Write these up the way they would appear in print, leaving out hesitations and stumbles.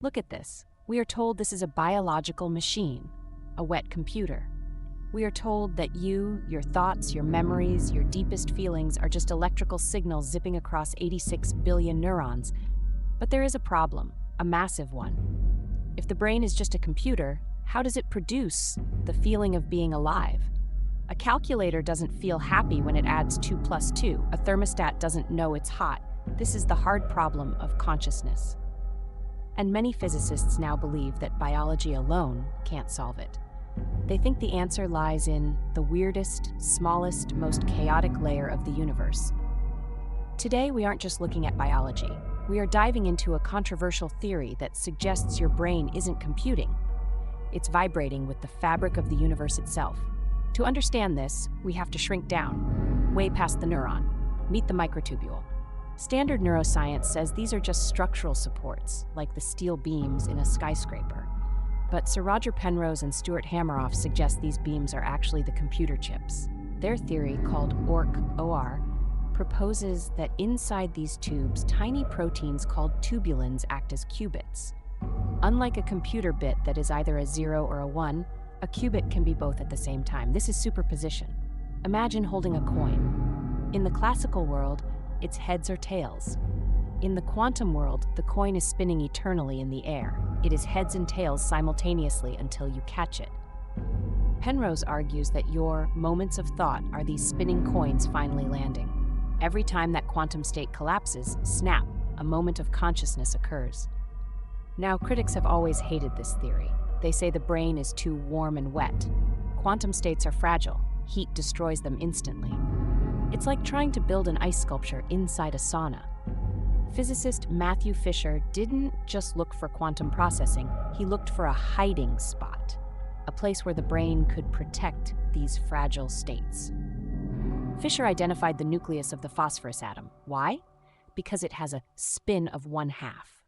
Look at this. We are told this is a biological machine, a wet computer. We are told that you, your thoughts, your memories, your deepest feelings are just electrical signals zipping across 86 billion neurons. But there is a problem, a massive one. If the brain is just a computer, how does it produce the feeling of being alive? A calculator doesn't feel happy when it adds 2 plus 2. A thermostat doesn't know it's hot. This is the hard problem of consciousness. And many physicists now believe that biology alone can't solve it. They think the answer lies in the weirdest, smallest, most chaotic layer of the universe. Today, we aren't just looking at biology. We are diving into a controversial theory that suggests your brain isn't computing. It's vibrating with the fabric of the universe itself. To understand this, we have to shrink down, way past the neuron, meet the microtubule. Standard neuroscience says these are just structural supports, like the steel beams in a skyscraper. But Sir Roger Penrose and Stuart Hameroff suggest these beams are actually the computer chips. Their theory, called Orch-OR, proposes that inside these tubes, tiny proteins called tubulins act as qubits. Unlike a computer bit that is either a 0 or a 1, a qubit can be both at the same time. This is superposition. Imagine holding a coin. In the classical world, it's heads or tails. In the quantum world, the coin is spinning eternally in the air. It is heads and tails simultaneously until you catch it. Penrose argues that your moments of thought are these spinning coins finally landing. Every time that quantum state collapses, snap, a moment of consciousness occurs. Now, critics have always hated this theory. They say the brain is too warm and wet. Quantum states are fragile. Heat destroys them instantly. It's like trying to build an ice sculpture inside a sauna. Physicist Matthew Fisher didn't just look for quantum processing, he looked for a hiding spot, a place where the brain could protect these fragile states. Fisher identified the nucleus of the phosphorus atom. Why? Because it has a spin of 1/2.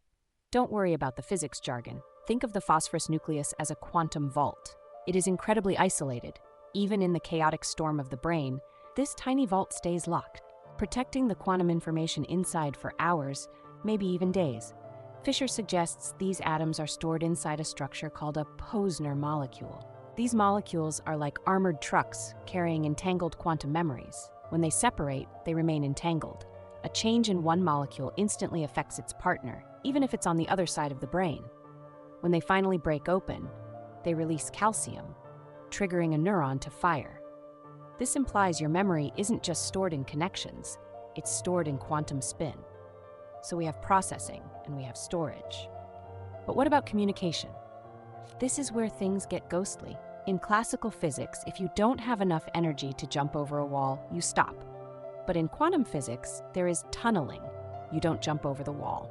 Don't worry about the physics jargon. Think of the phosphorus nucleus as a quantum vault. It is incredibly isolated. Even in the chaotic storm of the brain, this tiny vault stays locked, protecting the quantum information inside for hours, maybe even days. Fisher suggests these atoms are stored inside a structure called a Posner molecule. These molecules are like armored trucks carrying entangled quantum memories. When they separate, they remain entangled. A change in one molecule instantly affects its partner, even if it's on the other side of the brain. When they finally break open, they release calcium, triggering a neuron to fire. This implies your memory isn't just stored in connections, it's stored in quantum spin. So we have processing and we have storage. But what about communication? This is where things get ghostly. In classical physics, if you don't have enough energy to jump over a wall, you stop. But in quantum physics, there is tunneling. You don't jump over the wall.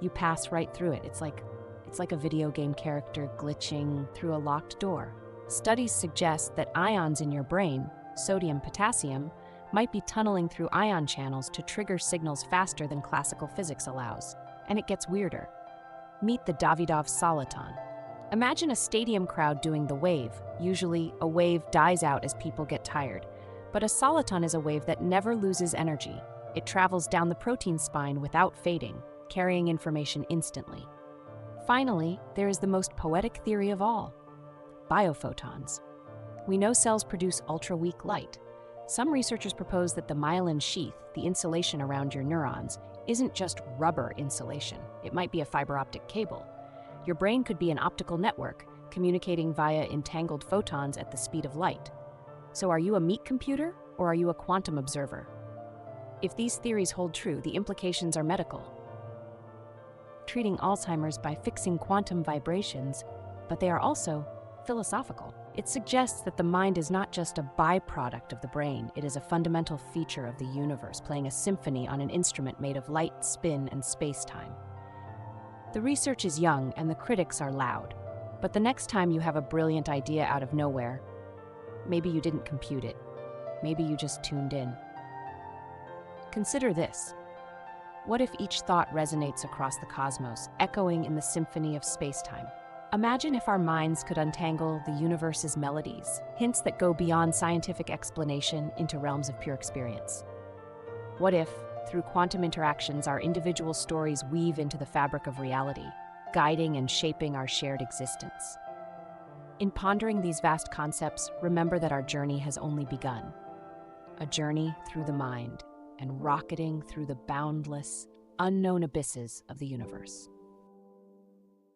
You pass right through it. It's like a video game character glitching through a locked door. Studies suggest that ions in your brain, sodium, potassium, might be tunneling through ion channels to trigger signals faster than classical physics allows. And it gets weirder. Meet the Davidov soliton. Imagine a stadium crowd doing the wave. Usually, a wave dies out as people get tired. But a soliton is a wave that never loses energy. It travels down the protein spine without fading, carrying information instantly. Finally, there is the most poetic theory of all: biophotons. We know cells produce ultra-weak light. Some researchers propose that the myelin sheath, the insulation around your neurons, isn't just rubber insulation. It might be a fiber optic cable. Your brain could be an optical network, communicating via entangled photons at the speed of light. So are you a meat computer, or are you a quantum observer? If these theories hold true, the implications are medical. Treating Alzheimer's by fixing quantum vibrations, but they are also philosophical. It suggests that the mind is not just a byproduct of the brain, it is a fundamental feature of the universe, playing a symphony on an instrument made of light, spin, and space-time. The research is young and the critics are loud, but the next time you have a brilliant idea out of nowhere, maybe you didn't compute it, maybe you just tuned in. Consider this. What if each thought resonates across the cosmos, echoing in the symphony of space-time? Imagine if our minds could untangle the universe's melodies, hints that go beyond scientific explanation into realms of pure experience. What if, through quantum interactions, our individual stories weave into the fabric of reality? guiding and shaping our shared existence. In pondering these vast concepts, remember that our journey has only begun. A journey through the mind and rocketing through the boundless, unknown abysses of the universe.